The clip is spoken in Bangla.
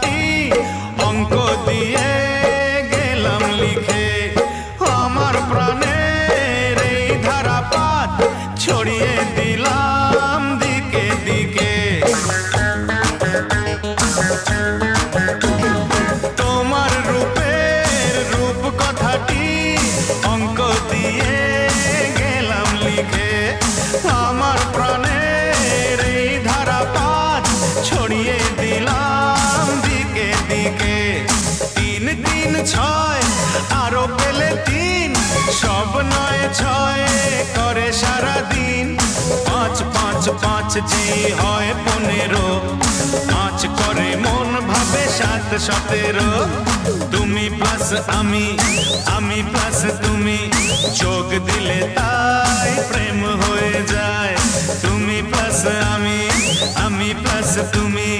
কথাটি অঙ্ক দিয়ে গেলাম লিখে। আমার প্রাণের এই ধারাপাত ছড়িয়ে দিলাম দিকে দিকে। তোমার রূপের রূপ কথাটি অঙ্ক দিয়ে গেলাম লিখে। আমার প্রাণের এই ধারাপাত ছড়িয়ে দিলাম দিকে দিকে। 3 3 6 আরো পেলে 3, সব 9 6 করে সারাদিন। 5 5 5 জি হয় 15, 5 করে মন ভাবে 7 17। তুমি প্লাস আমি, আমি প্লাস তুমি, যোগ দিলে তাই প্রেম হয়ে যায়। তুমি প্লাস আমি, আমি প্লাস তুমি।